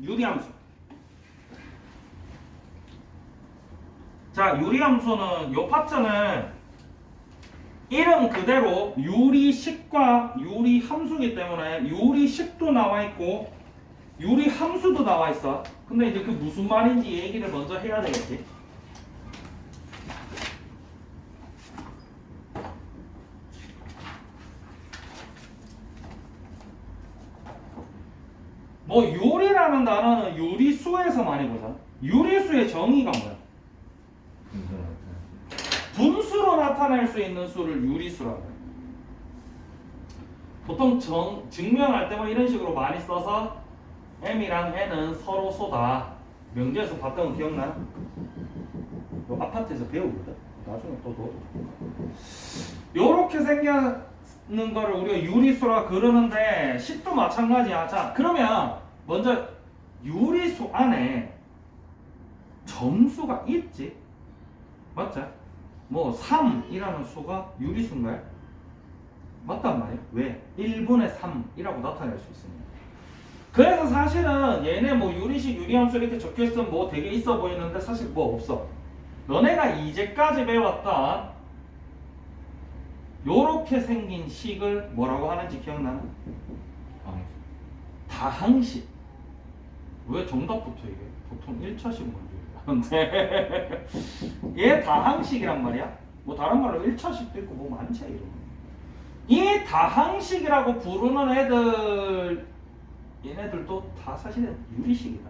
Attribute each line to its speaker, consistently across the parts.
Speaker 1: 유리함수. 자, 유리함수는 요 파트는 이름 그대로 유리식과 유리함수이기 때문에 유리식도 나와 있고 유리함수도 나와 있어. 근데 이제 그 무슨 말인지 얘기를 먼저 해야 되겠지. 뭐 유리라는 단어는 유리수에서 많이 보잖아. 유리수의 정의가 뭐야? 분수로 나타낼 수 있는 수를 유리수라고 해. 보통 증명할 때 뭐 이런 식으로 많이 써서 M이랑 N은 서로 소다. 명제에서 봤던 거 기억나? 요 아파트에서 배우거든. 나중에 또 요렇게 생기는 거를 우리가 유리수라 그러는데 식도 마찬가지야. 자, 그러면 먼저 유리수 안에 정수가 있지? 맞지? 뭐 3이라는 수가 유리수인가요? 맞단 말이에요. 왜? 1분의 3이라고 나타낼 수 있습니다. 그래서 사실은 얘네 뭐 유리식, 유리함수 이렇게 적혀있으면 뭐 되게 있어 보이는데 사실 뭐 없어. 너네가 이제까지 배웠던 요렇게 생긴 식을 뭐라고 하는지 기억나나? 다항식. 왜 정답부터 이게? 보통 1차식 먼저 하는데 얘 다항식이란 말이야? 뭐 다른 말로 1차식도 있고 뭐 많지 이런. 이 다항식이라고 부르는 애들 얘네들도 다 사실은 유리식이다.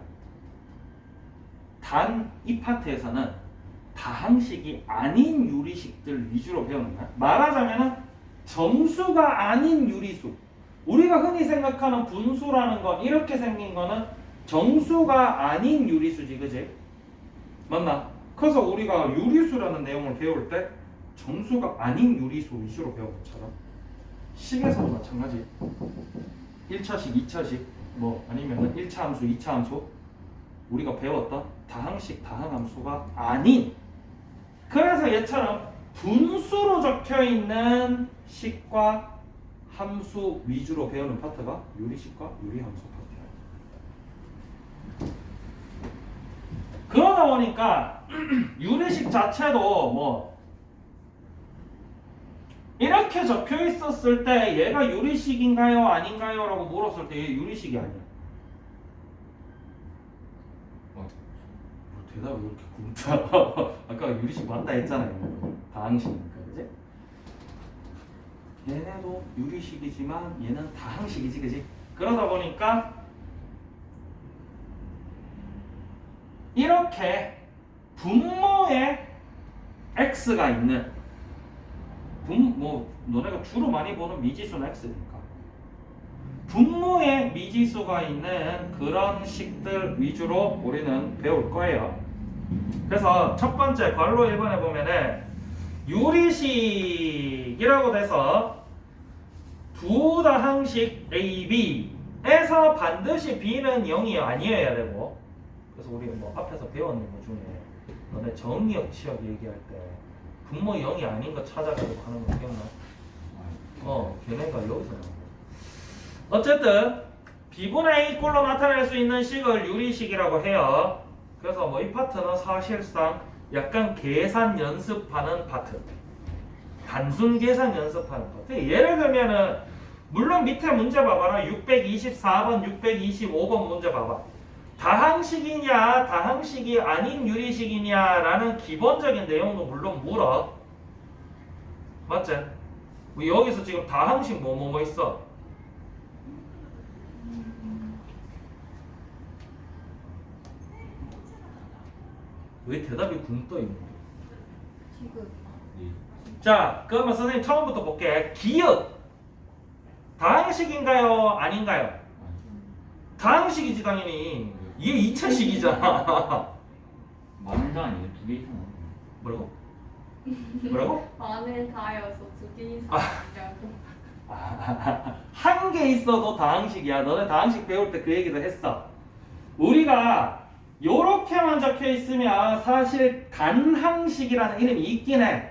Speaker 1: 단 이 파트에서는 다항식이 아닌 유리식들 위주로 배우는 거야. 말하자면은 정수가 아닌 유리수. 우리가 흔히 생각하는 분수라는 건 이렇게 생긴 거는 정수가 아닌 유리수지, 그지? 맞나? 그래서 우리가 유리수라는 내용을 배울 때 정수가 아닌 유리수 위주로 배운 것처럼 식에서도 마찬가지. 1차식, 2차식, 뭐 아니면 1차 함수, 2차 함수 우리가 배웠던 다항식, 다항함수가 아닌, 그래서 얘처럼 분수로 적혀있는 식과 함수 위주로 배우는 파트가 유리식과 유리함수 파트야. 그러다 보니까 유리식 자체도 뭐 이렇게 적혀 있었을 때 얘가 유리식인가요 아닌가요 라고 물었을 때 얘 유리식이 아니야. 뭐 대답을 왜 이렇게 굶다. 아까 유리식 맞다 했잖아요. 다항식이니까, 그지? 얘네도 유리식이지만 얘는 다항식이지, 그지? 그러다 보니까 이렇게 분모에 x가 있는 뭐 너네가 주로 많이 보는 미지수는 x니까 분모에 미지수가 있는 그런 식들 위주로 우리는 배울 거예요. 그래서 첫 번째 괄호 1번에 보면은 유리식이라고 돼서 두 다항식 A, B에서 반드시 B는 0이 아니어야 되고, 그래서 우리 뭐 앞에서 배웠는 것 중에 너네 정의역 치역 얘기할 때 분모 0이 아닌 거 찾아가지고 하는 거 기억나? 걔네가 여기서 나온 거. 어쨌든 B분의 A 꼴로 나타낼 수 있는 식을 유리식이라고 해요. 그래서 뭐 이 파트는 사실상 약간 계산 연습하는 파트, 단순 계산 연습하는 파트. 예를 들면은 물론 밑에 문제 봐봐라. 624번, 625번 문제 봐봐. 다항식이냐 다항식이 아닌 유리식이냐 라는 기본적인 내용도 물론 물어. 맞지? 여기서 지금 다항식 뭐 있어? 왜 대답이 굶 떠 있는 거야?
Speaker 2: 지금
Speaker 1: 자, 그러면 선생님 처음부터 볼게. 기역 다항식인가요 아닌가요? 다항식이지 당연히. 이게 2차식이잖아.
Speaker 3: 많은 아니에요? 두개 이상.
Speaker 1: 뭐라고? 뭐라고?
Speaker 2: 많은 다여서 두 개 이상 아니라고.
Speaker 1: 한 개 있어도 다항식이야. 너네 다항식 배울 때 그 얘기도 했어. 우리가 요렇게만 적혀 있으면 사실 단항식이라는 이름이 있긴 해.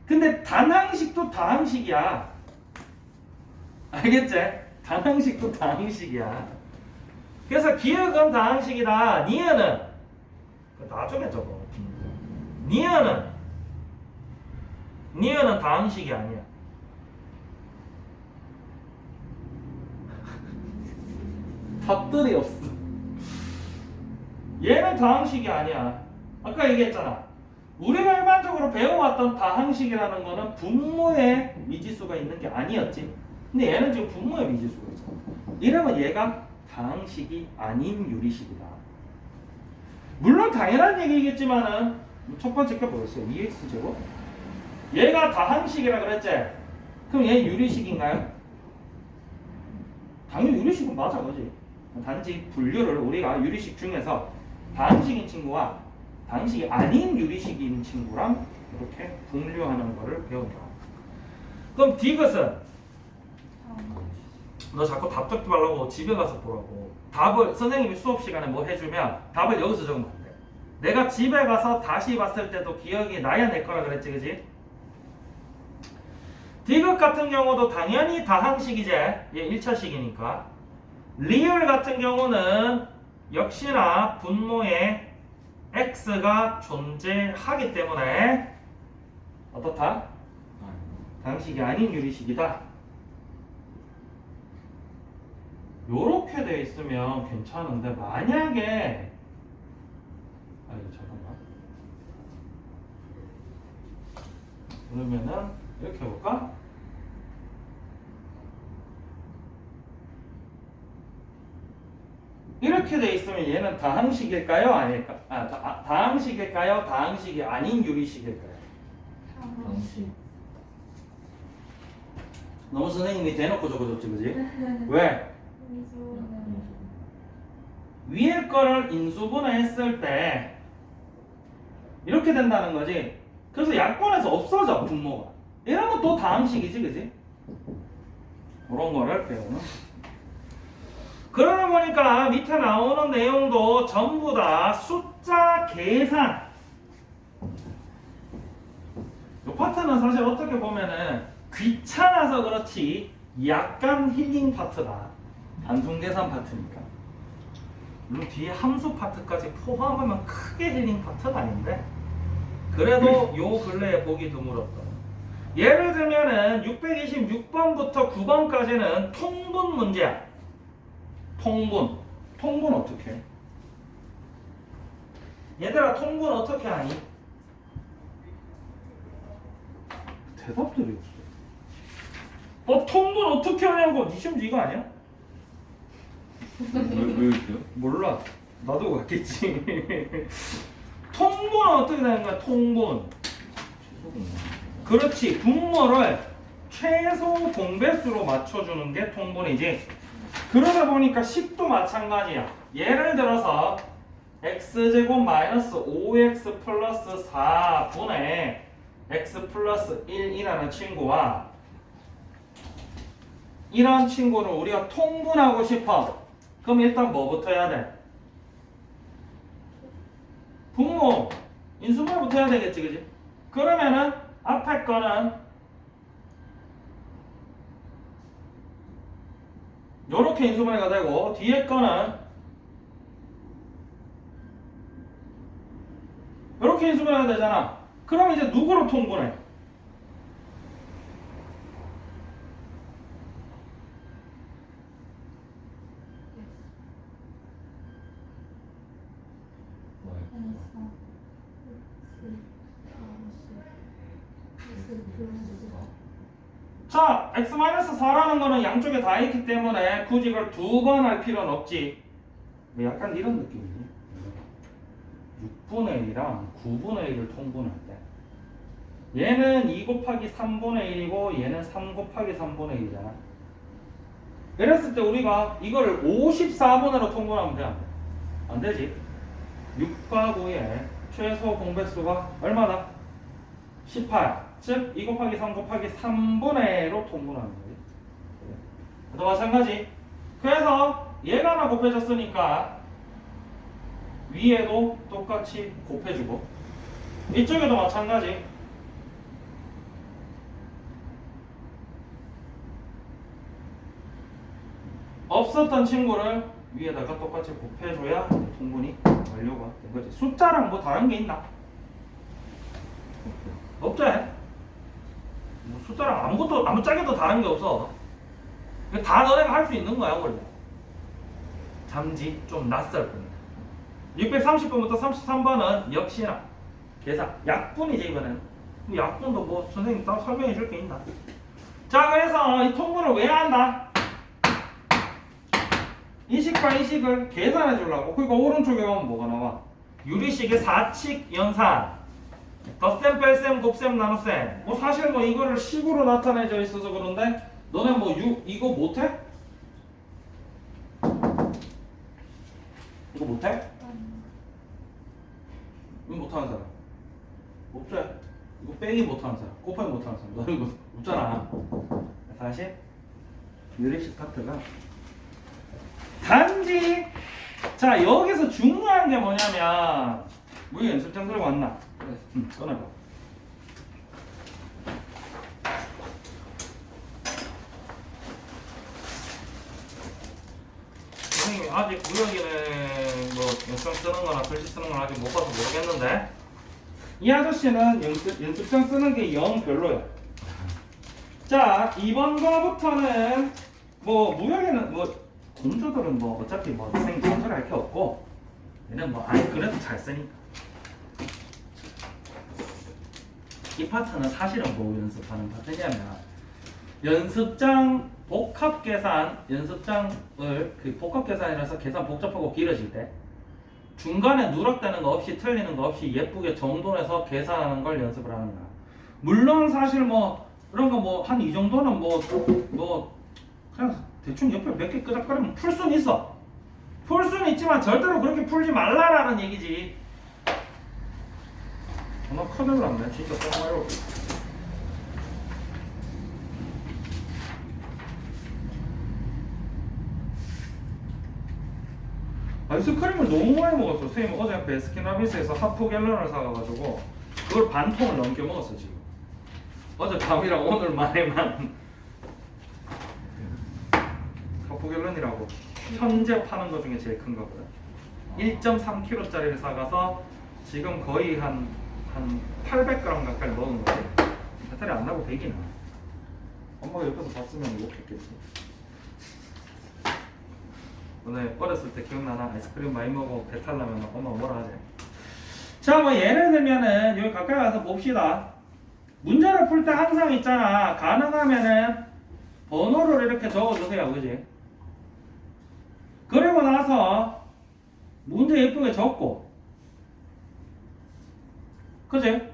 Speaker 1: 근데 단항식도 다항식이야. 알겠지? 단항식도 다항식이야. 그래서 기억은 다항식이다. 니은은 나중에 적어. 니은은 다항식이 아니야. 답들이 없어. 얘는 다항식이 아니야. 아까 얘기했잖아. 우리가 일반적으로 배워왔던 다항식이라는 거는 분모에 미지수가 있는 게 아니었지. 근데 얘는 지금 분모에 미지수가 있잖아. 이러면 얘가 다항식이 아닌 유리식이다. 물론 당연한 얘기겠지만은 첫 번째 게 뭐였어요? 2x제곱? 얘가 다항식이라 그랬지? 그럼 얘 유리식인가요? 당연히 유리식은 맞아, 그지? 단지 분류를 우리가 유리식 중에서 다항식인 친구와 다항식이 아닌 유리식인 친구랑 이렇게 분류하는 거를 배운다. 그럼 디귿은 너 자꾸 답 적지 말라고 집에 가서 보라고. 답을 선생님이 수업 시간에 뭐 해주면 답을 여기서 적으면 안 돼. 내가 집에 가서 다시 봤을 때도 기억이 나야 낼 거라 그랬지, 그지? 디귿 같은 경우도 당연히 다항식이지. 얘 1차식이니까. 리을 같은 경우는 역시나 분모에 x가 존재하기 때문에 어떻다? 다항식이 아닌 유리식이다. 요렇게 되어 있으면 괜찮은데 만약에 잠깐만. 그러면은 이렇게 해볼까? 이렇게 돼 있으면 얘는 다항식일까요? 아닐까? 다항식일까요? 다항식이 아닌 유리식일까요?
Speaker 3: 다항식.
Speaker 1: 너무 선생님이 대놓고 적어줬지, 그지? 왜? 위에 거를 인수분해했을 때 이렇게 된다는 거지. 그래서 약분에서 없어져, 분모가. 이러면 또 다항식이지, 그지? 그런 거를 배우는. 그러다 보니까 밑에 나오는 내용도 전부 다 숫자 계산. 이 파트는 사실 어떻게 보면은 귀찮아서 그렇지 약간 힐링 파트다. 단순 계산 파트니까. 물론 뒤에 함수 파트까지 포함하면 크게 힐링 파트는 아닌데 그래도 요 근래에 보기 드물었다. 예를 들면은 626번부터 9번까지는 통분 문제야. 통분 어떻게 해? 얘들아 통분 어떻게 하니? 대답들이 없어. 통분 어떻게 하냐고. 니 시험 이거 아니야?
Speaker 3: 왜 있어요?
Speaker 1: 몰라. 나도 갔겠지. 통분은 어떻게 되는 거야? 통분. 그렇지. 분모를 최소 공배수로 맞춰주는 게 통분이지. 그러다 보니까 10도 마찬가지야. 예를 들어서 x제곱 마이너스 5x 플러스 4분의 x 플러스 1이라는 친구와 이런 친구를 우리가 통분하고 싶어. 그럼 일단 뭐부터 해야 돼? 분모, 인수분해부터 해야 되겠지, 그지? 그러면은 앞에 거는 요렇게 인수분해가 되고 뒤에 거는 요렇게 인수분해가 되잖아. 그럼 이제 누구로 통분해? 자, x-4라는 거는 양쪽에 다 있기 때문에 굳이 이걸 두 번 할 필요는 없지. 뭐 약간 이런 느낌이지. 6분의 1이랑 9분의 1을 통분할 때 얘는 2 곱하기 3분의 1이고 얘는 3 곱하기 3분의 1이잖아. 이랬을 때 우리가 이거를 54분으로 통분하면 돼? 안 되지. 6과 9의 최소 공배수가 얼마다? 18. 즉 2 곱하기 3 곱하기 3분의 1로 통분하는 거지. 또 마찬가지. 그래서 얘가 하나 곱해졌으니까 위에도 똑같이 곱해주고 이쪽에도 마찬가지. 없었던 친구를 위에다가 똑같이 곱해줘야 통분이 완료가 된 거지. 숫자랑 뭐 다른 게 있나? 없지? 뭐 숫자랑 아무것도 아무짝에도 다른 게 없어. 이거 다 너네가 할 수 있는 거야 원래. 잠지 좀 낯설 뿐이다. 630번부터 33번은 역시나 계산 약분이지 이번엔. 뭐 약분도 뭐 선생님 따로 설명해 줄 게 있나? 자 그래서 이 통분을 왜 한다? 이식과 이식을 계산해 주려고. 그러니까 오른쪽에 가면 뭐가 나와? 유리식의 사칙 연산 덧셈 뺄셈 곱셈 나눗셈. 뭐 사실 뭐 이거를 식으로 나타내져 있어서 그런데 너네 뭐 이거 못해? 이거 못해? 이거 못하는 사람 없지? 이거 빼기 못하는 사람, 곱하기 못하는 사람, 너는 이거 없잖아. 사실 유리식 파트가 단지 자 여기서 중요한 게 뭐냐면 우리 연습장 들고 왔나? 그래, 꺼내봐. 선생님이 아직 구역에는 뭐 연습장 쓰는 거나 글씨 쓰는 건 아직 못 봐서 모르겠는데 이 아저씨는 연습장 쓰는 게 영 별로야. 자 2번 거부터는 뭐 무역에는 뭐 공조들은 뭐 어차피 뭐 선생님 전설할 게 없고 얘는 뭐 아니 그래도 잘 쓰니까. 이 파트는 사실은 뭐 연습하는 파트냐면 연습장 복합 계산, 연습장을 그 복합 계산이라서 계산 복잡하고 길어질 때 중간에 누락되는 거 없이 틀리는 거 없이 예쁘게 정돈해서 계산하는 걸 연습을 하는 거야. 물론 사실 뭐 이런 거 뭐 한 이 정도는 뭐 그냥 대충 옆에 몇 개 끄적거리면 풀 수는 있어. 풀 수는 있지만 절대로 그렇게 풀지 말라라는 얘기지. 나 큰일 났네 진짜 정말로. 아이스크림을 너무 많이 먹었어. 선생님 어제 베스킨라빈스에서 하프 갤런을 사가지고 그걸 반 통을 넘게 먹었어 지금. 어제 밤이랑 오늘만에만 하프 갤런이라고 현재 파는 거 중에 제일 큰 거거든. 1.3kg짜리를 사가서 지금 거의 한 800g 가까이 먹은 거지. 배탈이 안 나고 100이 나. 엄마가 옆에서 봤으면 욕했겠지. 너네 어렸을 때 기억나나? 아이스크림 많이 먹어 배탈 나면 엄마 뭐라 하지? 자, 뭐 예를 들면은 여기 가까이 가서 봅시다. 문제를 풀 때 항상 있잖아. 가능하면은 번호를 이렇게 적어주세요, 그지? 그리고 나서 문제 예쁘게 적고, 그지?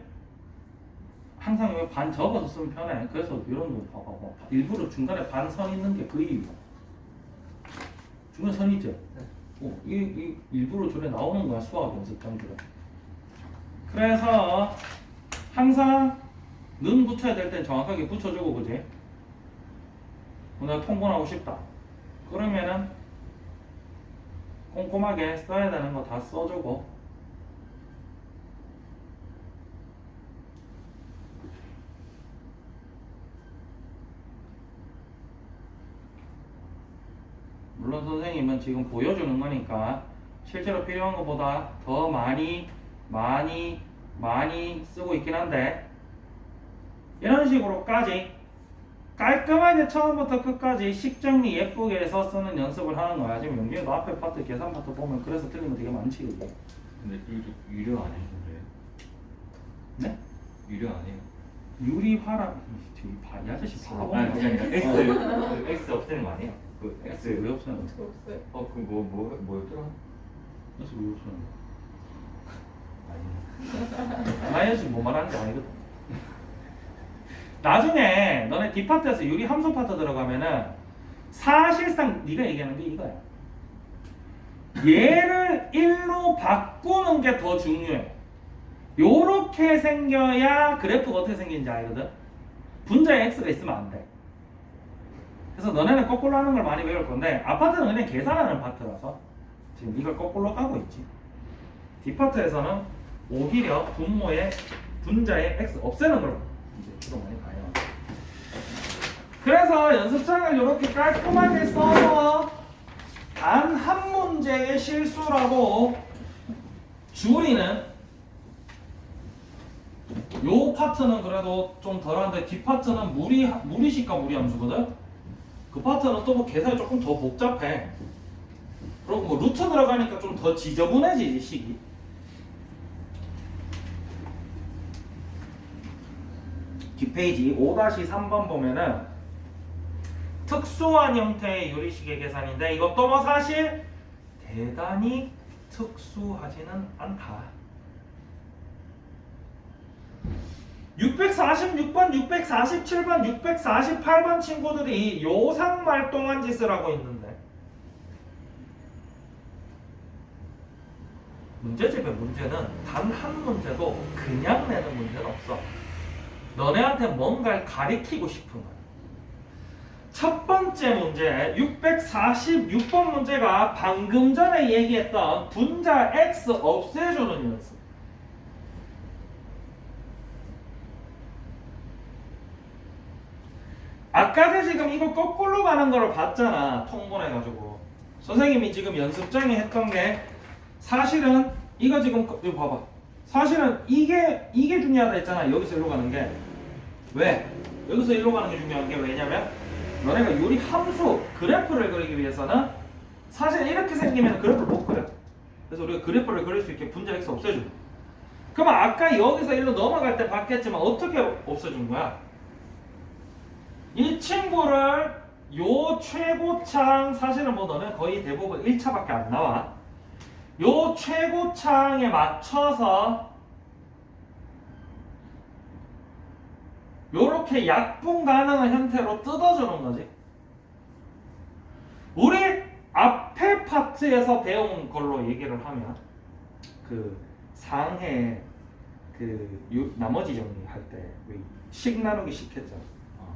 Speaker 1: 항상 여기 반 적어서 쓰면 편해. 그래서 이런 거 봐봐. 일부러 중간에 반 선 있는 게 그 이유야. 중간 선 있죠? 이 일부러 저래 나오는 거야, 수학 연습장들은. 그래서 항상 는 붙여야 될 땐 정확하게 붙여주고, 그지? 내가 통분하고 싶다. 그러면은 꼼꼼하게 써야 되는 거 다 써주고. 물론 선생님은 지금 보여주는 거니까 실제로 필요한 것보다 더 많이 쓰고 있긴 한데, 이런 식으로까지 깔끔하게 처음부터 끝까지 식정리 예쁘게 해서 쓰는 연습을 하는 거야. 지금 영준이도 앞에 파트 계산 파트 보면 그래서 틀린 거 되게 많지 이게.
Speaker 4: 근데 이게 유료 안 해주는데요?
Speaker 1: 네?
Speaker 4: 유료 안 해요?
Speaker 1: 유리화라 이 아저씨 바보.
Speaker 4: 아니 그게 아니라 X X 없애는 거 아니에요? 그
Speaker 1: 왜
Speaker 4: X
Speaker 1: 없어요?
Speaker 2: 없어요.
Speaker 4: 그 뭐였더라?
Speaker 1: 그래서 왜 없어요?
Speaker 4: 아니
Speaker 1: 마이너스 뭐 말하는 게 아니거든. 나중에 너네 D파트에서 유리 함수 파트 들어가면은 사실상 네가 얘기하는 게 이거야. 얘를 1로 바꾸는 게 더 중요해. 요렇게 생겨야 그래프가 어떻게 생기는지 알거든. 분자에 X가 있으면 안 돼. 그래서 너네는 거꾸로 하는 걸 많이 배울 건데 아파트는 그냥 계산하는 파트라서 지금 이걸 거꾸로 가고 있지. D파트에서는 오히려 분모의 분자의 X 없애는 걸 이제 주로 많이 봐요. 그래서 연습장을 이렇게 깔끔하게 써서 단 한 문제의 실수라고 줄이는 요 파트는 그래도 좀 덜한데 뒷 파트는 무리식과 무리함수거든. 그 파트는 또 뭐 계산이 조금 더 복잡해. 그리고 뭐 루트 들어가니까 좀 더 지저분해지지 식이. 뒷페이지 5-3번 보면은 특수한 형태의 유리식의 계산인데 이것도 뭐 사실 대단히 특수하지는 않다. 646번, 647번, 648번 친구들이 요상말똥한 짓을 하고 있는데 문제집의 문제는 단 한 문제도 그냥 내는 문제는 없어. 너네한테 뭔가를 가리키고 싶은 거야. 첫 번째 문제 646번 문제가 방금 전에 얘기했던 분자 x 없애주는 연습. 아까 전 지금 이거 거꾸로 가는 거를 봤잖아. 통분해가지고 선생님이 지금 연습장에 했던 게 사실은 이거 지금 이거 봐봐. 사실은 이게 중요하다 했잖아. 여기서 일로 가는 게. 왜? 여기서 일로 가는 게 중요한 게 왜냐면 너네가 요리 함수 그래프를 그리기 위해서는 사실 이렇게 생기면 그래프를 못 그려. 그래서 우리가 그래프를 그릴 수 있게 분자 x 없애줘. 그럼 아까 여기서 일로 넘어갈 때 봤겠지만 어떻게 없애준 거야? 이 친구를 요 최고창 사실은 뭐 너네 거의 대부분 1차밖에 안 나와. 요 최고창에 맞춰서 요렇게 약분 가능한 형태로 뜯어주는 거지. 우리 앞에 파트에서 배운 걸로 얘기를 하면 그 상해 그 나머지 정리할 때 식 나누기 식 했잖아.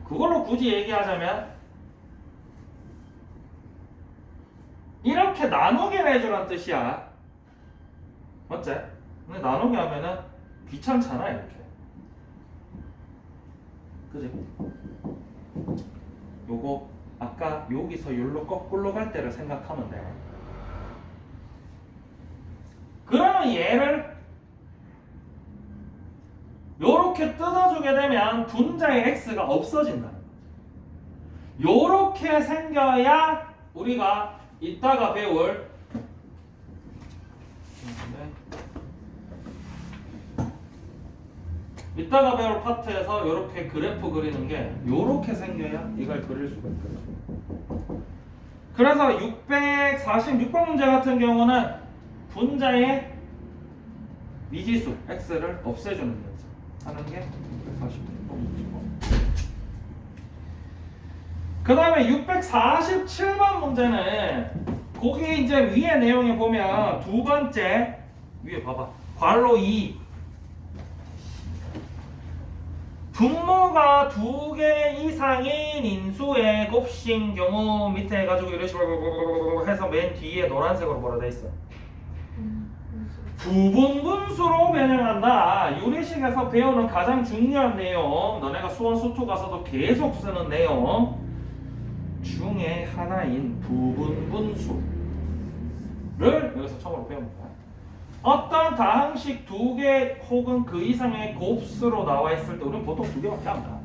Speaker 1: 그걸로 굳이 얘기하자면 이렇게 나누게 해주란 뜻이야. 맞지? 근데 나누게 하면은 귀찮잖아 이렇게. 그지? 요거 아까 여기서 여기로 거꾸로 갈 때를 생각하면 돼. 그러면 얘를 요렇게 뜯어주게 되면 분자의 x가 없어진다는 거지. 요렇게 생겨야 우리가 이따가 배울 파트에서 요렇게 그래프 그리는 게 요렇게 생겨야 이걸 그릴 수가 있거든. 그래서 646번 문제 같은 경우는 분자의 미지수 x를 없애주는 연습 하는 게 646번 문제고, 그 다음에 647번 문제는 거기 이제 위에 내용에 보면 두 번째 위에 봐봐. 괄호 2 분모가 2개 이상인 인수의 곱신 경우 밑에 해가지고 이런 식으로 해서 맨 뒤에 노란색으로 뭐라 돼 있어? 부분분수로 변형한다. 유리식에서 배우는 가장 중요한 내용, 너네가 수원 수투 가서도 계속 쓰는 내용 중에 하나인 부분분수를 여기서 처음으로 배웁니다. 어떤 다항식 2개 혹은 그 이상의 곱수로 나와 있을 때 우리는 보통 2개밖에 안 가.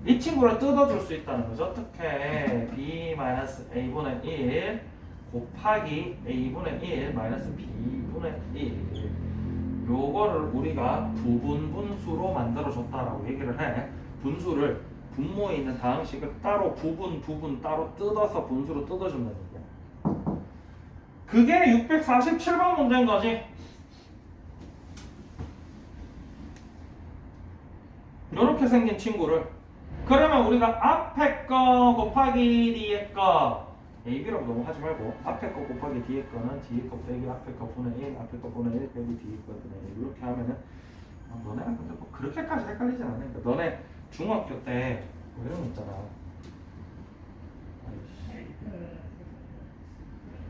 Speaker 1: 이 친구를 뜯어줄 수 있다는 거죠. 어떻게? b-a분의 1 곱하기 a분의 1 마이너스 b분의 1 요거를 우리가 부분분수로 만들어줬다라고 얘기를 해. 분수를 분모에 있는 다항식을 따로 부분 따로 뜯어서 분수로 뜯어준다는 거야. 그게 647번 문제인 거지. 이렇게 생긴 친구를 그러면 우리가 앞에 거 곱하기 뒤에 거 AB라고 너무 하지 말고 앞에 거 곱하기 뒤에 거는 뒤에 거 빼기 앞에 거 분의 1 앞에 거 분의 1 빼기 뒤에 거 분의 1 이렇게 하면은 너네랑 근데 뭐 그렇게까지 헷갈리진 않으니까 너네 중학교 때 뭐 이런 거 있잖아.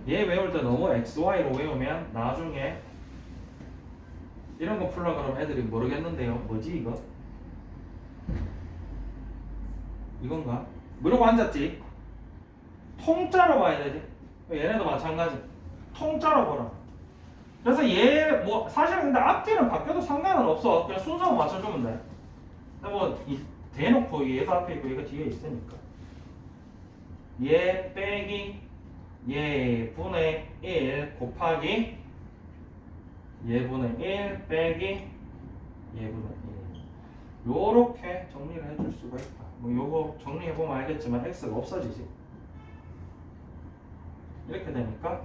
Speaker 1: 얘 외울 때 너무 XY로 외우면 나중에 이런 거 풀라 그러면 애들이 모르겠는데요. 뭐지 이거? 이건가? 이러고 앉았지? 통짜로 봐야 되지? 얘네도 마찬가지. 통짜로 보라. 그래서 얘 뭐 사실은 근데 앞뒤는 바뀌어도 상관은 없어. 그냥 순서만 맞춰주면 돼. 근데 뭐 대놓고 얘가 앞에 있고 얘가 뒤에 있으니까. 얘 빼기 얘 분의 1 곱하기 얘 분의 1 빼기 얘 분의 1 요렇게 정리를 해줄 수가 있다. 뭐 요거 정리해보면 알겠지만 x가 없어지지. 이렇게 되니까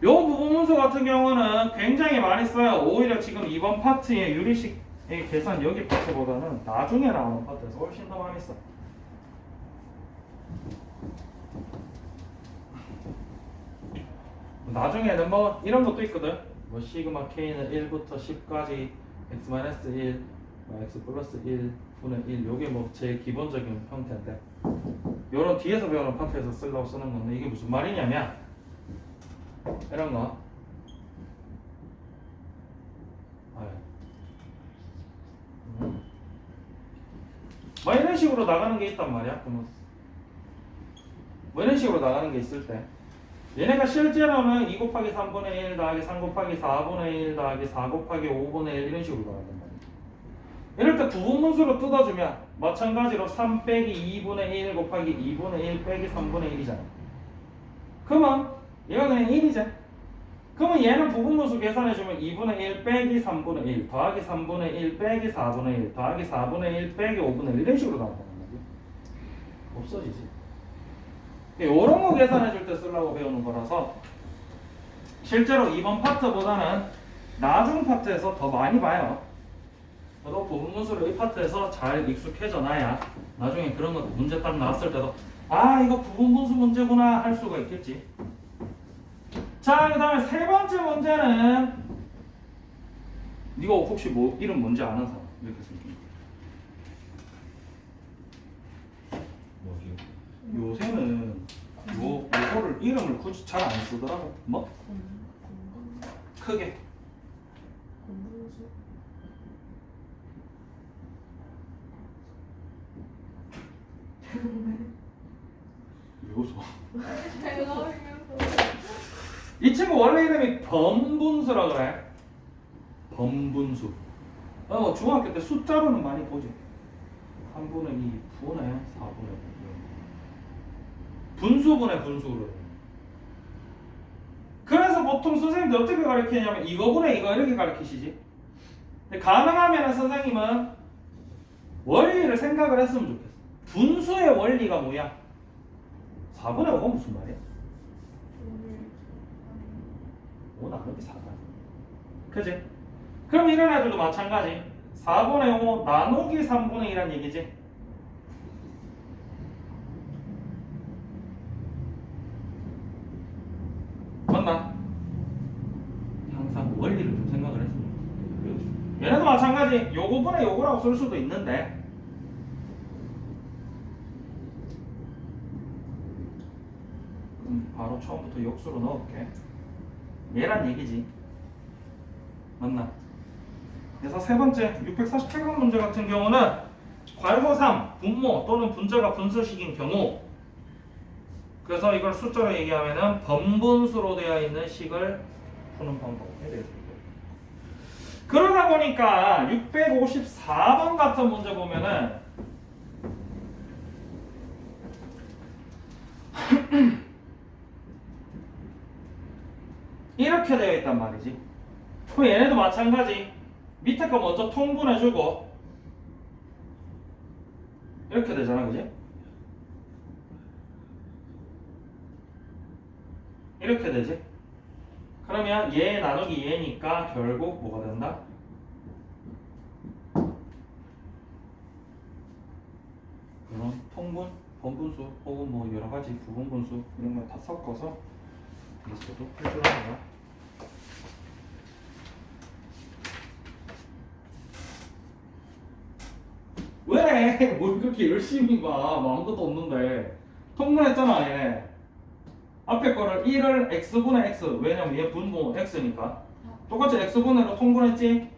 Speaker 1: 요 부분문서 같은 경우는 굉장히 많이 써요. 오히려 지금 이번 파트의 유리식의 계산 여기 파트보다는 나중에 나오는 파트에서 훨씬 더 많이 써. 나중에는 뭐 이런 것도 있거든. 뭐 시그마 k는 1부터 10까지 x-1, x 플러스 1 분의 1 요게 뭐 제일 기본적인 형태인데 요런 뒤에서 배우는 파트에서 쓰려고 쓰는 건데 이게 무슨 말이냐면 이런 거 뭐 이런 식으로 나가는 게 있단 말이야. 그러면 뭐 이런 식으로 나가는 게 있을 때 얘네가 실제로는 2 곱하기 3분의 1 더하기 3 곱하기 4분의 1 더하기 4 곱하기 5분의 1 이런 식으로 나간단 말이야. 이럴 때 부분문수로 뜯어주면 마찬가지로 3 빼기 2분의 1 곱하기 2분의 1 빼기 3분의 1이잖아. 그러면 얘가 그냥 1이지. 그러면 얘는 부분문수 계산해주면 2분의 1 빼기 3분의 1 더하기 3분의 1 빼기 4분의 1 더하기 4분의 1 빼기 5분의 1 이런 식으로 나온다는 거지. 없어지지. 요런 거 계산해줄 때 쓰려고 배우는 거라서 실제로 이번 파트보다는 나중 파트에서 더 많이 봐요. 저도 부분문수를 이 파트에서 잘 익숙해져 놔야 나중에 그런 것도 문제 딱 나왔을 때도 아 이거 부분분수 문제구나 할 수가 있겠지. 자, 그 다음에 세 번째 문제는 이거 혹시 뭐 이름 뭔지 아는 사람? 이렇게 생긴
Speaker 4: 뭐지요?
Speaker 1: 요새는 요거를 이름을 굳이 잘 안 쓰더라고. 뭐? 크게
Speaker 3: 공분수
Speaker 1: 요소.
Speaker 2: 제가 알면서
Speaker 1: 이 친구 원래 이름이 범분수라 그래. 범분수. 중학교 때 숫자로는 많이 보지. 3분의 2, 분의 4분의 5. 분수분의 분수로. 그래서 보통 선생님들 어떻게 가르치냐면 이거분의 이거 이렇게 가르치시지. 근데 가능하면 선생님은 원리를 생각을 했으면 좋겠어. 분수의 원리가 뭐야? 4분의 5가 무슨 말이야? 5 나누기 4가. 그지? 그럼 이런 애들도 마찬가지. 4분의 5 나누기 3분의 2란 얘기지. 맞나? 항상 원리를 좀 생각을 했으면 좋겠어. 얘네도 마찬가지. 요거분의 요거라고 쓸 수도 있는데 바로 처음부터 역수로 넣을게. 얘란 얘기지. 맞나? 그래서 세 번째 648번 문제 같은 경우는 괄호3 분모 또는 분자가 분수식인 경우 그래서 이걸 숫자로 얘기하면은 번분수로 되어 있는 식을 푸는 방법에 대해서 그러다 보니까 654번 같은 문제 보면은 이렇게 되어 있단 말이지. 그럼 얘네도 마찬가지. 밑에 거 먼저 통분해주고 이렇게 되잖아, 그지? 이렇게 되지? 그러면 얘 나누기 얘니까 결국 뭐가 된다? 그럼 통분, 번분수 혹은 뭐 여러 가지 부분분수 이런 걸 다 섞어서 있어도 풀주는 거야. 왜? 뭘 그렇게 열심히 봐? 뭐 아무것도 없는데. 통분했잖아, 얘. 앞에 거를 1을 x분의 x. 왜냐면 얘 분모 x니까. 똑같이 x분해로 통분했지?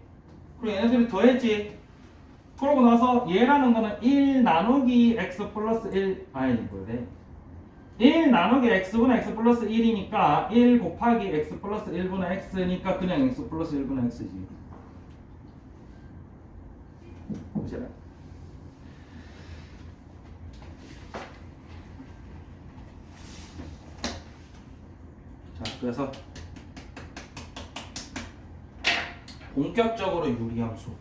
Speaker 1: 그리고 얘네들이 더했지? 그러고 나서 얘라는 거는 1 나누기 x 플러스 1 아니 뭐래 1 나누기 x분의 x 플러스 1이니까 1 곱하기 x 플러스 1분의 x니까 그냥 x 플러스 1분의 x지. 보시라. 자, 그래서 본격적으로 유리함수.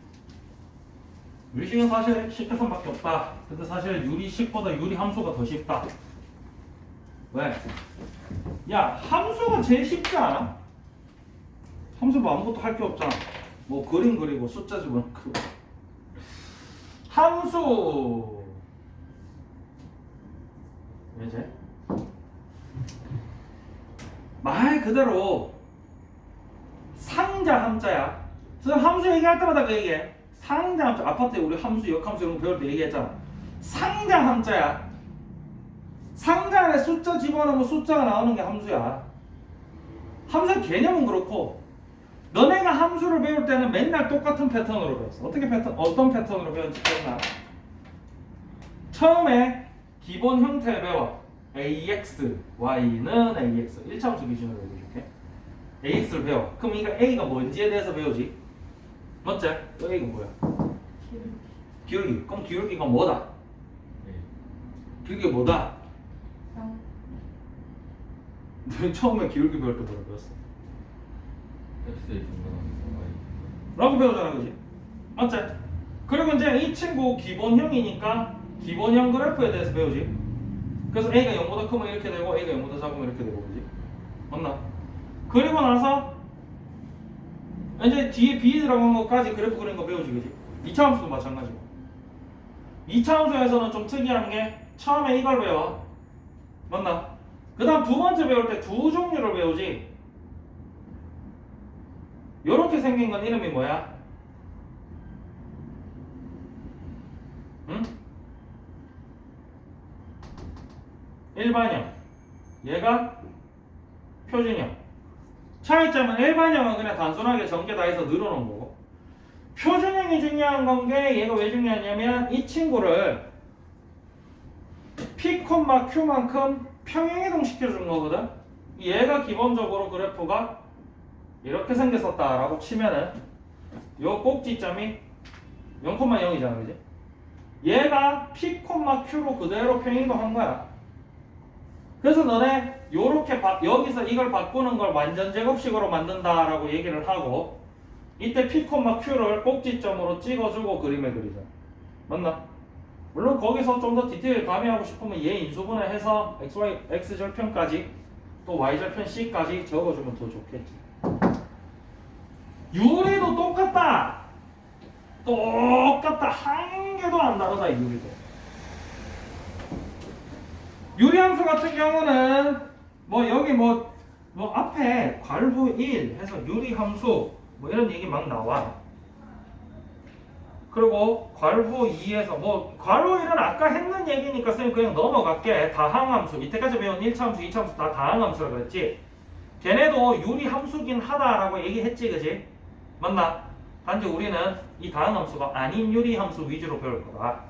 Speaker 1: 유리식은 사실 10계산밖에 없다. 근데 사실 유리식보다 유리함수가 더 쉽다. 왜? 야, 함수가 제일 쉽지 않아? 함수 뭐 아무것도 할 게 없잖아. 뭐 그림 그리고 숫자 집어넣고. 함수. 왜지? 말 그대로 상자 함자야. 그래서 함수 얘기할 때마다 그 얘기해. 상자 함자. 아파트에 우리 함수, 역함수 이런 거 배울 때 얘기했잖아. 상자 함자야. 상자 안에 숫자 집어넣으면 숫자가 나오는 게 함수야. 함수 개념은 그렇고 너네가 함수를 배울 때는 맨날 똑같은 패턴으로 배웠어. 어떤 패턴으로 배웠는지 기억나? 처음에 기본 형태를 배워. ax, y는 ax. 1차 함수 기준으로 얘기해줄게. ax를 배워. 그럼 이거 a가 뭔지에 대해서 배우지. 맞지? 또 a가 뭐야? 기울기. 그럼 기울기가 뭐다? 기울기가 뭐다? 너 처음에 기울기 배울 때 뭐라 배웠어?
Speaker 4: x의 중간함수
Speaker 1: 라고 배우잖아, 그지? 맞지? 그리고 이제 이 친구 기본형이니까 기본형 그래프에 대해서 배우지. 그래서 a가 0보다 크면 이렇게 되고 a가 0보다 작으면 이렇게 되고, 그지? 맞나? 그리고 나서 이제 뒤에 b 들어간 것까지 그래프 그린 거 배우지, 그지? 2차 함수도 마찬가지고. 2차 함수에서는 좀 특이한 게 처음에 이걸 배워. 맞나? 그 다음 두 번째 배울 때 두 종류를 배우지. 요렇게 생긴 건 이름이 뭐야? 응? 일반형. 얘가 표준형. 차이점은 일반형은 그냥 단순하게 전개 다 해서 늘어놓은 거고, 표준형이 중요한 건 게 얘가 왜 중요하냐면 이 친구를 P, Q만큼 평행이동 시켜준 거거든. 얘가 기본적으로 그래프가 이렇게 생겼었다라고 치면은 요 꼭지점이 0,0이잖아, 그지? 얘가 P, Q로 그대로 평행이동 한 거야. 그래서 너네 요렇게 여기서 이걸 바꾸는 걸 완전 제곱식으로 만든다라고 얘기를 하고, 이때 P, Q를 꼭지점으로 찍어주고 그림을 그리자. 맞나? 물론 거기서 좀 더 디테일 가미하고 싶으면 얘 인수분해 해서 xy, x절편까지 또 y절편 c까지 적어주면 더 좋겠지. 유리도 똑같다. 똑같다. 한 개도 안 다르다, 이 유리도. 유리함수 같은 경우는 뭐 여기 뭐 앞에 괄호 1 해서 유리함수 뭐 이런 얘기 막 나와. 그리고 괄호 2에서 뭐 괄호 1은 아까 했는 얘기니까 쌤 그냥 넘어갈게. 다항함수. 이때까지 배운 1차 함수, 2차 함수 다 다항함수라 그랬지. 걔네도 유리함수긴 하다라고 얘기했지, 그지? 맞나? 단지 우리는 이 다항함수가 아닌 유리함수 위주로 배울 거다.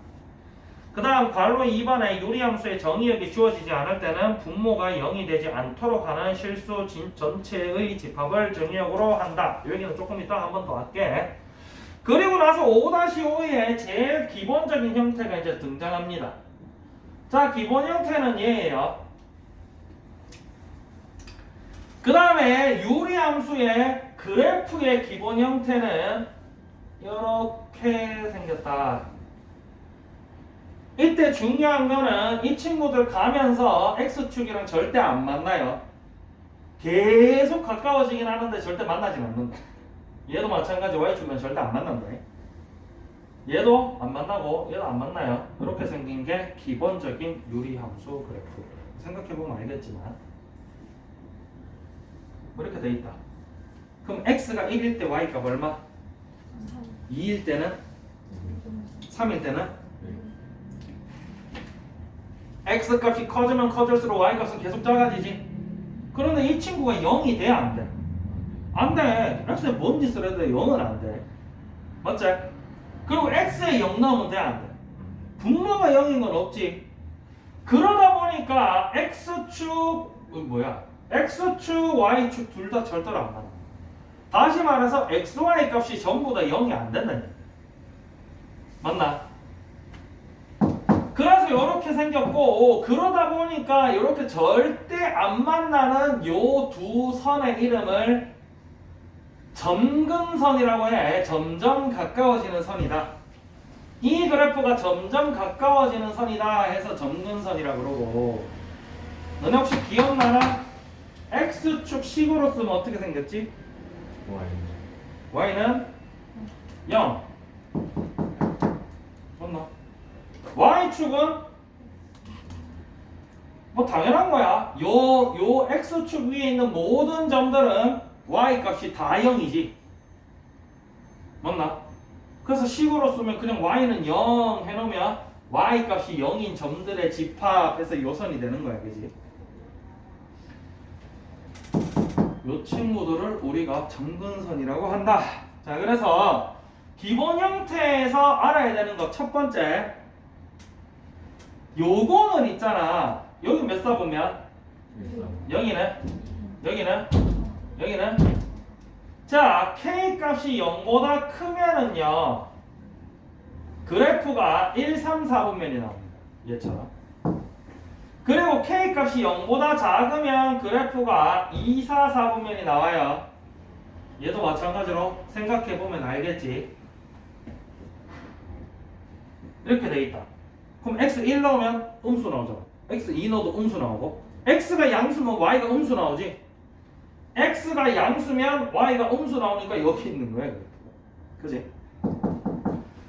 Speaker 1: 그 다음 괄호 2번에 유리함수의 정의역이 주어지지 않을 때는 분모가 0이 되지 않도록 하는 실수 전체의 집합을 정의역으로 한다. 이 얘기는 조금 이따 한 번 더 할게. 그리고 나서 5-5의 제일 기본적인 형태가 이제 등장합니다. 자, 기본 형태는 얘예요. 그 다음에 유리함수의 그래프의 기본 형태는 이렇게 생겼다. 이때 중요한 거는 이 친구들 가면서 x축이랑 절대 안 만나요. 계속 가까워지긴 하는데 절대 만나진 않는다. 얘도 마찬가지 y축은 절대 안 만난다. 얘도 안 만나고 얘도 안 만나요. 이렇게 생긴 게 기본적인 유리함수 그래프. 생각해보면 알겠지만 이렇게 돼 있다. 그럼 x가 1일 때 y값 얼마? 2일 때는? 3일 때는? x값이 커지면 커질수록 y값은 계속 작아지지. 그런데 이 친구가 0이 돼? 안 돼? 안 돼. x에 뭔 짓을 해도 0은 안 돼. 맞지? 그리고 x에 0 넣으면 돼, 안 돼? 분모가 0인 건 없지. 그러다 보니까 x축 뭐야? x축, y축 둘 다 절대로 안 맞아. 다시 말해서 x, y 값이 전부 다 0이 안 된다는 얘기야. 맞나? 그래서 이렇게 생겼고, 그러다 보니까 이렇게 절대 안 만나는 요 두 선의 이름을 점근선이라고 해. 점점 가까워지는 선이다. 이 그래프가 점점 가까워지는 선이다 해서 점근선이라고 그러고, 너네 혹시 기억나나? x축 식으로 쓰면 어떻게 생겼지? y는 0. 맞나? y축은 뭐 당연한 거야. 요 x축 위에 있는 모든 점들은 y 값이 다 0이지. 맞나? 그래서 식으로 쓰면 그냥 y는 0 해놓으면 y 값이 0인 점들의 집합해서 요선이 되는 거야. 그지? 요 친구들을 우리가 점근선이라고 한다. 자, 그래서 기본 형태에서 알아야 되는 거 첫 번째, 요거는 있잖아. 여기 몇 사 보면 0이네. 여기는 자, k 값이 0보다 크면은요 그래프가 1, 3, 4분면이 나옵니다. 얘처럼. 그리고 k 값이 0보다 작으면 그래프가 2, 4, 4분면이 나와요. 얘도 마찬가지로 생각해보면 알겠지. 이렇게 돼 있다. 그럼 x1 넣으면 음수 나오잖아. x2 넣어도 음수 나오고, x가 양수면 y가 음수 나오지. x가 양수면 y가 음수 나오니까 여기 있는 거야. 그지?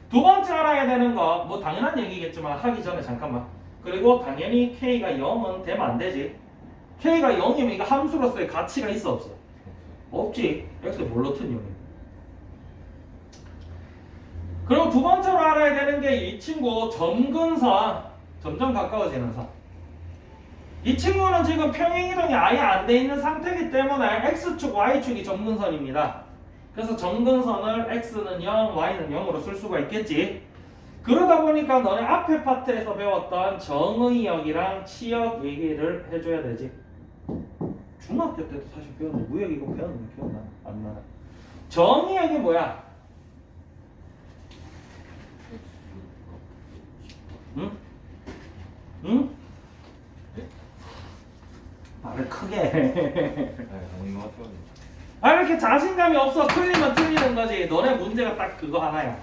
Speaker 1: 두 번째 알아야 되는 거, 뭐 당연한 얘기겠지만 하기 전에 잠깐만. 그리고 당연히 k가 0은 되면 안 되지. k가 0이면 이거 함수로서의 가치가 있어 없어? 없지. x에 뭘 넣든 0이야. 그리고 두 번째로 알아야 되는 게 이 친구 점근선, 점점 가까워지는 선. 이 친구는 지금 평행이동이 아예 안 돼 있는 상태이기 때문에 x축, y축이 점근선입니다. 그래서 점근선을 x는 0, y는 0으로 쓸 수가 있겠지. 그러다 보니까 너네 앞에 파트에서 배웠던 정의역이랑 치역 얘기를 해줘야 되지. 중학교 때도 사실 배웠는데 무역 이거 배웠는데 기억나? 안 나. 정의역이 뭐야? 응? 응? 말을 크게 해.
Speaker 4: 아닌 것 같아요.
Speaker 1: 아, 이렇게 자신감이 없어. 틀리면 틀리는 거지. 너네 문제가 딱 그거 하나야.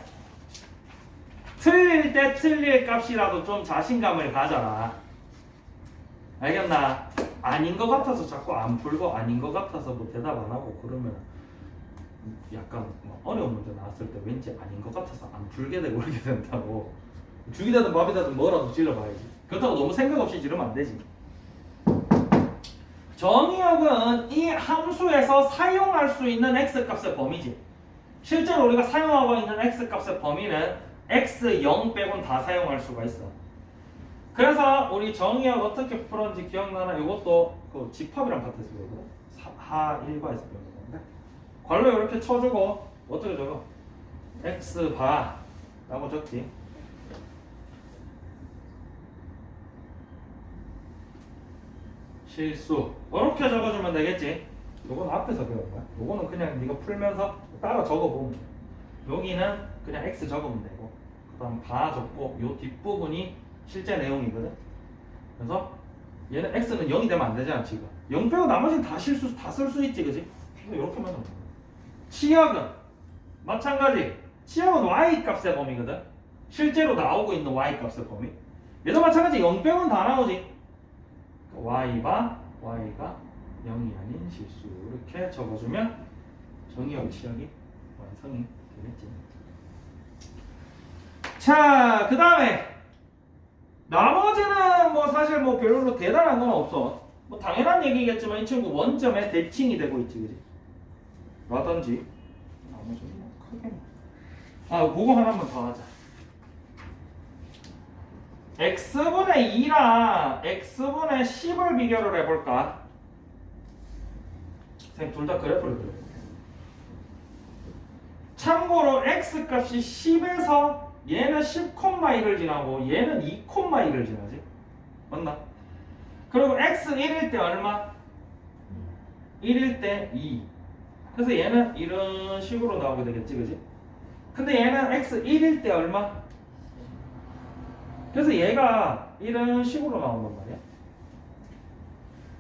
Speaker 1: 틀릴 때 틀릴 값이라도 좀 자신감을 가져라. 알겠나? 아닌 것 같아서 자꾸 안 풀고 아닌 것 같아서 뭐 대답 안 하고 그러면 약간 뭐 어려운 문제 나왔을 때 왠지 아닌 것 같아서 안 풀게 되고 그렇게 된다고. 죽이다든 밥이다든 뭐라도 질러봐야지. 그렇다고 너무 생각 없이 지르면 안 되지. 정의역은 이 함수에서 사용할 수 있는 x값의 범위지. 실제로 우리가 사용하고 있는 x값의 범위는 x0 빼곤 다 사용할 수가 있어. 그래서 우리 정의역 어떻게 풀었는지 기억나나? 이것도 그 집합이랑 파트에서 배우거든. 하1과에서 배우는 건데 괄호 이렇게 쳐주고 어떻게 적어? x바 라고 적지. 실수 이렇게 적어주면 되겠지. 요건 앞에서 배운 거야. 요거는 그냥 네가 풀면서 따라 적어보면 돼. 여기는 그냥 x 적으면 되고, 그 다음 바 적고, 요 뒷부분이 실제 내용이거든. 그래서 얘는 x는 0이 되면 안 되잖아 지금. 0 빼고 나머지는 다 실수 다 쓸 수 있지, 그지? 그래서 이렇게만 하면 돼. 치역은 마찬가지. 치역은 y 값의 범위거든. 실제로 나오고 있는 y 값의 범위. 얘도 마찬가지. 0 빼고는 다 나오지. y가 0이 아닌 실수 이렇게 적어주면 정의역 치역이 완성이 되겠지. 자, 그 다음에 나머지는 뭐 사실 뭐 별로 대단한 건 없어. 뭐 당연한 얘기겠지만 이 친구 원점에 대칭이 되고 있지, 그지? 라든지 나머지는 뭐 크게 그거 하나만 더 하자. x분의 2랑 x분의 10을 비교를 해볼까? 선생님 둘 다 그래프를 그려볼게요. 참고로 x 값이 10에서 얘는 10,1을 지나고 얘는 2,1을 지나지. 맞나? 그리고 x 1일 때 얼마? 1일 때 2. 그래서 얘는 이런 식으로 나오게 되겠지, 그지? 근데 얘는 x 1일 때 얼마? 그래서 얘가 이런 식으로 나온단 말이야.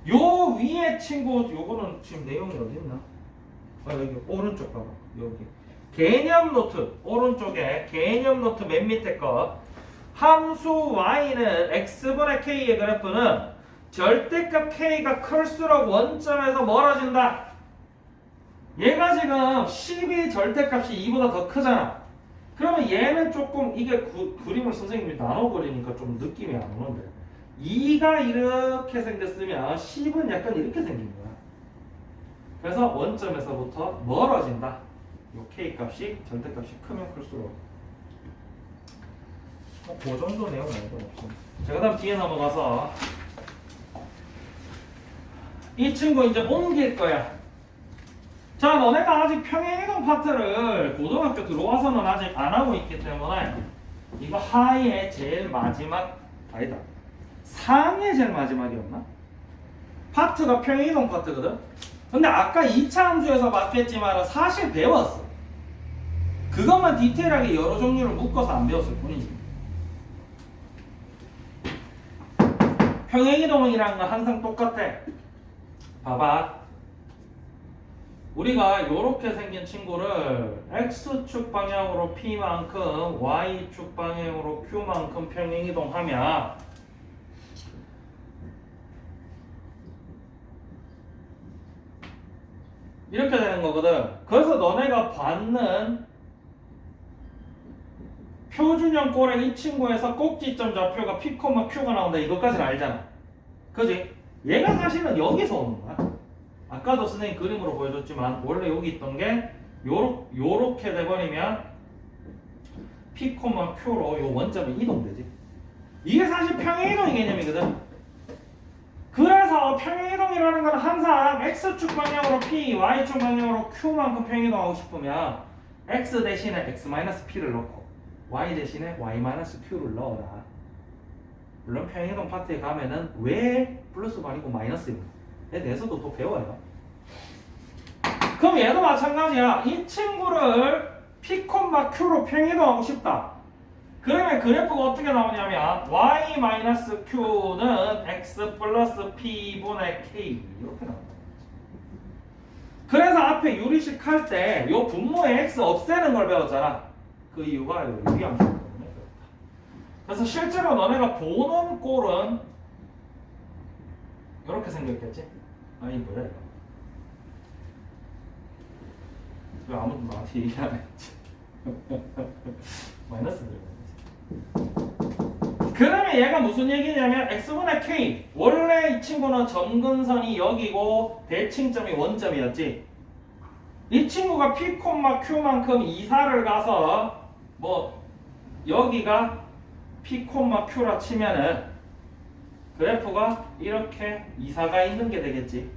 Speaker 1: 요 위에 친구, 요거는 지금 내용이 어디 있나? 여기 오른쪽 봐봐. 여기 개념 노트 오른쪽에 개념 노트 맨 밑에 거 함수 y는 x분의 k의 그래프는 절대값 k가 클수록 원점에서 멀어진다. 얘가 지금 10이 절대값이 2보다 더 크잖아. 그러면 얘는 조금 이게 그림을 선생님이 나눠 그리니까 좀 느낌이 안 오는데 2가 이렇게 생겼으면 10은 약간 이렇게 생긴 거야. 그래서 원점에서부터 멀어진다. 요 k 값이 절대값이 크면 클수록 그 정도 내용 말고 없습니다. 자, 그다음 뒤에 넘어가서 이 친구 이제 옮길 거야. 자, 너네가 아직 평행이동 파트를 고등학교 들어와서는 아직 안 하고 있기 때문에 이거 하의 제일 마지막 아니다. 상의 제일 마지막이었나? 파트가 평행이동 파트거든. 근데 아까 2차 함수에서 봤겠지만 사실 배웠어. 그것만 디테일하게 여러 종류를 묶어서 안 배웠을 뿐이지. 평행이동이라는 건 항상 똑같아. 봐봐. 우리가 이렇게 생긴 친구를 x축 방향으로 p만큼 y축 방향으로 q만큼 평행이동하면 이렇게 되는 거거든. 그래서 너네가 받는 표준형 꼴의 이 친구에서 꼭지점 좌표가 p, q가 나온다. 이것까지는 알잖아. 그지? 얘가 사실은 여기서 오는 거야. 아까도 선생님 그림으로 보여줬지만 원래 여기 있던 게 요렇게 돼버리면 p, q로 요 원점이 이동되지. 이게 사실 평행이동의 개념이거든. 그래서 평행이동이라는 건 항상 x축 방향으로 p, y축 방향으로 q만큼 평행이동하고 싶으면 x 대신에 x-p를 넣고 y 대신에 y-q를 넣어라. 물론 평행이동 파트에 가면은 왜 플러스가 아니고 마이너스입니다. 에 대해서도 또 배워요. 그럼 얘도 마찬가지야. 이 친구를 p, q로 평행이동하고 싶다. 그러면 그래프가 어떻게 나오냐면 y-q는 x 플러스 p분의 k 이렇게 나온다. 그래서 앞에 유리식 할 때 요 분모의 x 없애는 걸 배웠잖아. 그 이유가 유리함수 때문에 배웠다. 그래서 실제로 너네가 보는 꼴은 이렇게 생겼겠지? 아니 뭐야 이거? 왜 아무도 나한테 얘기 안 했지? 마이너스 그러면 얘가 무슨 얘기냐면 x분의 k 원래 이 친구는 점근선이 여기고 대칭점이 원점이었지. 이 친구가 p, q만큼 이사를 가서 뭐 여기가 p, q라 치면은 그래프가 이렇게 이사가 있는 게 되겠지.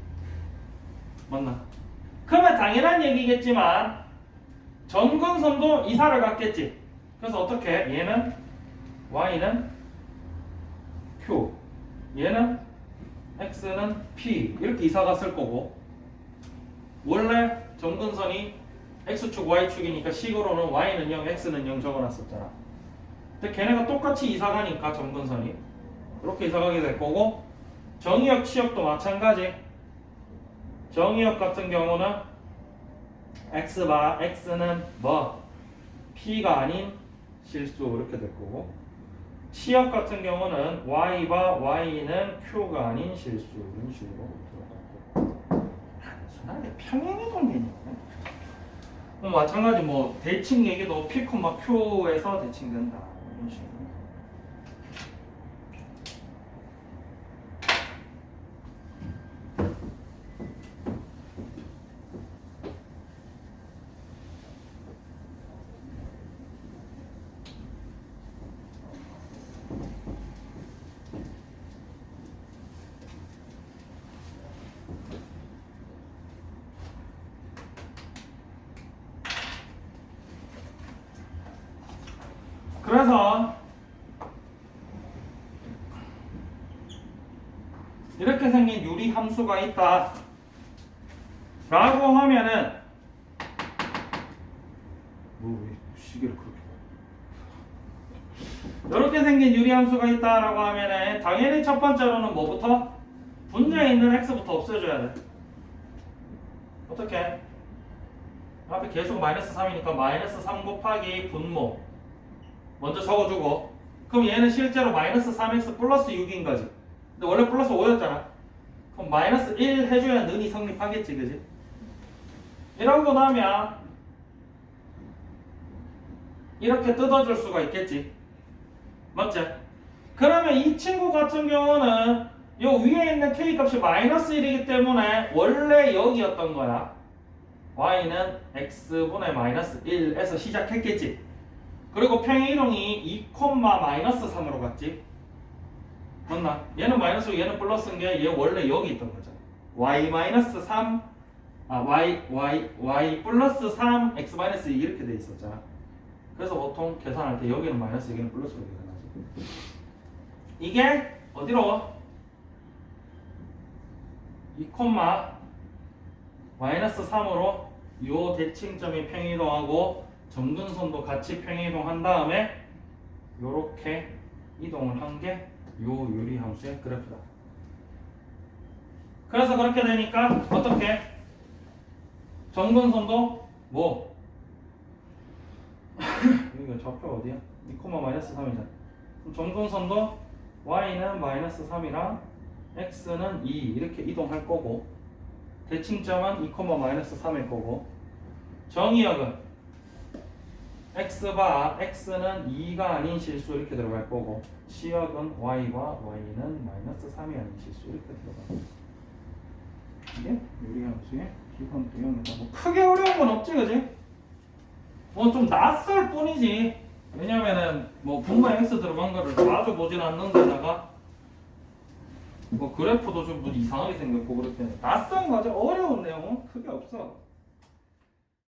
Speaker 1: 맞나? 그러면 당연한 얘기겠지만 점근선도 이사를 갔겠지. 그래서 어떻게? 얘는 y는 q, 얘는 x는 p 이렇게 이사 갔을 거고 원래 점근선이 x축 y축이니까 식으로는 y는 0, x는 0 적어놨었잖아. 근데 걔네가 똑같이 이사 가니까 점근선이 이렇게 이사 가게 될 거고 정의역 치역도 마찬가지. 정의역 같은 경우는 x는 뭐 p가 아닌 실수 이렇게 될 거고 치역 같은 경우는 y와 y는 q가 아닌 실수 이런 식으로 들어가고 단순하게 평행이동 개념이네. 마찬가지 뭐 대칭 얘기도 p, q에서 대칭된다 이런 식으로. 그래서 이렇게 생긴 유리 함수가 있다 라고 하면은 뭐 시계를 그렇게 이렇게 생긴 유리 함수가 있다라고 하면은 당연히 첫 번째로는 뭐부터? 분자에 있는 x부터 없애줘야 돼. 어떻게? 앞에 계속 마이너스 3이니까 마이너스 3 곱하기 분모 먼저 적어주고, 그럼 얘는 실제로 마이너스 3x 플러스 6인 거지. 근데 원래 플러스 5였잖아. 그럼 마이너스 1 해줘야 는이 성립하겠지, 그지? 이러고 나면 이렇게 뜯어줄 수가 있겠지. 맞지? 그러면 이 친구 같은 경우는 요 위에 있는 k 값이 마이너스 1이기 때문에 원래 여기였던 거야. y는 x분의 마이너스 1에서 시작했겠지. 그리고 평행이동이 2, 마이너스 3으로 갔지. 맞나? 얘는 마이너스 얘는 플러스인 게 얘 원래 여기 있던 거잖아. y 마이너스 3 y 플러스 3 x 마이너스 2 이렇게 돼 있었잖아. 그래서 보통 계산할 때 여기는 마이너스 여기는 플러스로 계산하지. 이게 어디로? 2, 마이너스 3으로 요 대칭점이 평이동하고 점근선도 같이 평이동한 다음에 요렇게 이동을 한 게 요 유리함수의 그래프다. 그래서 그렇게 되니까 어떻게? 점근선도 뭐? 여기가 좌표가 어디야? 2, 마이너스 3이잖아. 그럼 점근선도 y는 마이너스 3이랑 x는 2 이렇게 이동할 거고, 대칭점은 2, 마이너스 3일 거고, 정의역은 x바 x는 2가 아닌 실수 이렇게 들어갈 거고, 시역은 y와 y는 마이너스 3이 아닌 실수 이렇게 들어가고. 이게 유리함수의 기본 내용이다. 뭐 크게 어려운 건 없지, 그지? 뭐 좀 낯설 뿐이지. 왜냐면은 뭐 분모 x 들어간 거를 자주 보진 않는데다가 뭐 그래프도 좀 이상하게 생겼고 그렇게 낯선 거죠. 어려운 내용은 크게 없어.